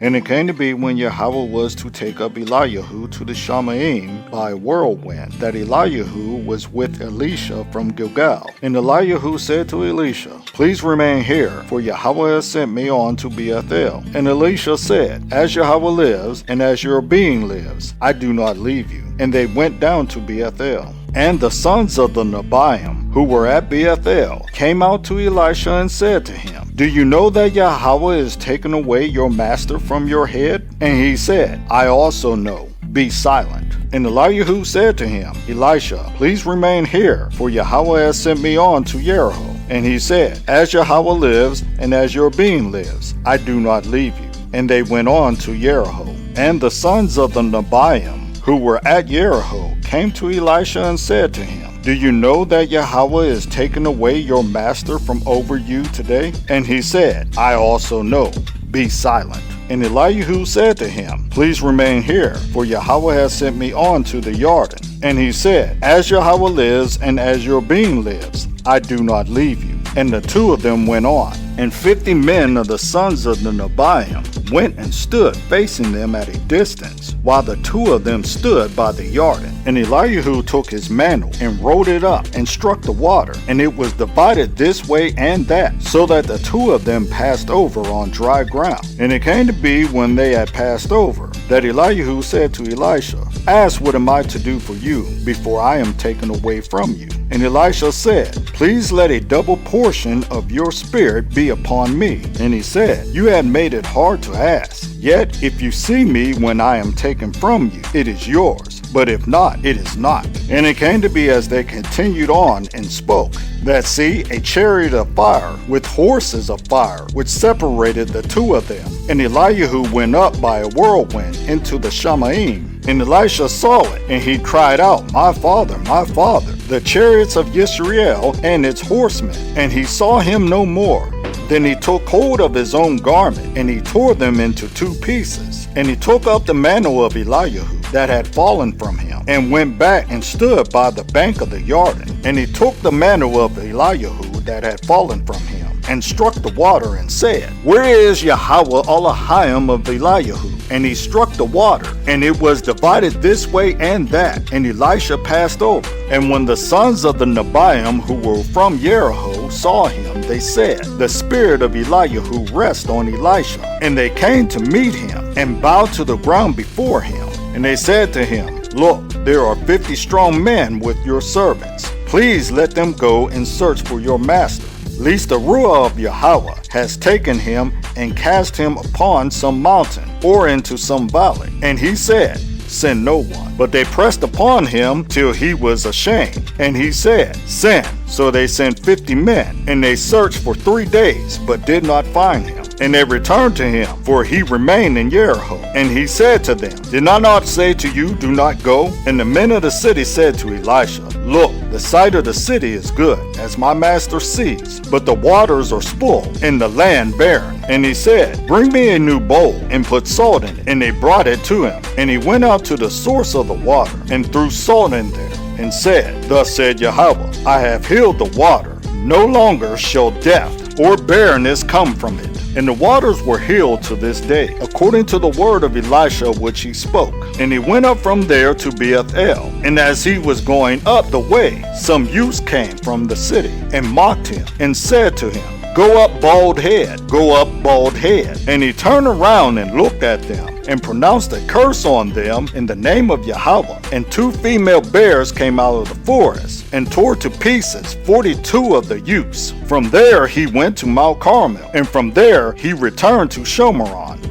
And it came to be when Yahweh was to take up Eliyahu to the Shamaim by a whirlwind, that Eliyahu was with Elisha from Gilgal. And Eliyahu said to Elisha, Please remain here, for Yahweh has sent me on to Bethel. And Elisha said, As Yahweh lives, and as your being lives, I do not leave you. And they went down to Bethel. And the sons of the Nebaim, who were at Bethel, came out to Elisha and said to him, Do you know that Yahweh is taking away your master from your head? And he said, I also know. Be silent. And Eliyahu said to him, Elisha, please remain here, for Yahweh has sent me on to Jericho. And he said, As Yahweh lives, and as your being lives, I do not leave you. And they went on to Jericho. And the sons of the Nebaim, who were at Jericho, came to Elisha and said to him, Do you know that Yahweh is taking away your master from over you today? And he said, I also know. Be silent. And Eliyahu said to him, Please remain here, for Yahweh has sent me on to the Jordan. And he said, As Yahweh lives, and as your being lives, I do not leave you. And the two of them went on. And 50 men of the sons of the Nebaim went and stood facing them at a distance, while the two of them stood by the Jordan. And Eliyahu took his mantle and rolled it up and struck the water, and it was divided this way and that, so that the two of them passed over on dry ground. And it came to be when they had passed over, that Eliyahu said to Elisha, Ask what am I to do for you before I am taken away from you? And Elisha said, Please let a double portion of your spirit be upon me. And he said, You had made it hard to ask. Yet if you see me when I am taken from you, it is yours. But if not, it is not. And it came to be as they continued on and spoke, that see, a chariot of fire with horses of fire, which separated the two of them. And Eliyahu went up by a whirlwind into the Shamaim. And Elisha saw it, and he cried out, my father, the chariots of Yisrael and its horsemen. And he saw him no more. Then he took hold of his own garment, and he tore them into two pieces. And he took up the mantle of Eliyahu that had fallen from him, and went back and stood by the bank of the Jordan. And he took the mantle of Eliyahu that had fallen from him, and struck the water, and said, Where is Yahweh Elohim of Eliyahu? And he struck the water, and it was divided this way and that, and Elisha passed over. And when the sons of the Nebaim who were from Jericho saw him, they said, The spirit of Eliyahu rests on Elisha. And they came to meet him, and bowed to the ground before him. And they said to him, Look, there are 50 strong men with your servants. Please let them go and search for your master, lest the Ruah of Yahweh has taken him and cast him upon some mountain or into some valley. And he said, Send no one. But they pressed upon him till he was ashamed. And he said, Send. So they sent 50 men, and they searched for 3 days, but did not find him. And they returned to him, for he remained in Jericho. And he said to them, Did I not say to you, Do not go? And the men of the city said to Elisha, Look, the sight of the city is good, as my master sees, but the waters are full, and the land barren. And he said, Bring me a new bowl, and put salt in it. And they brought it to him. And he went out to the source of the water, and threw salt in there, and said, Thus said Yahweh, I have healed the water. No longer shall death or barrenness come from it. And the waters were healed to this day, according to the word of Elisha which he spoke. And he went up from there to Bethel. And as he was going up the way, some youths came from the city, and mocked him, and said to him, Go up, bald head, go up, bald head. And he turned around and looked at them, and pronounced a curse on them in the name of Yahweh. And 2 female bears came out of the forest, and tore to pieces 42 of the youths. From there he went to Mount Carmel, and from there he returned to Shomeron.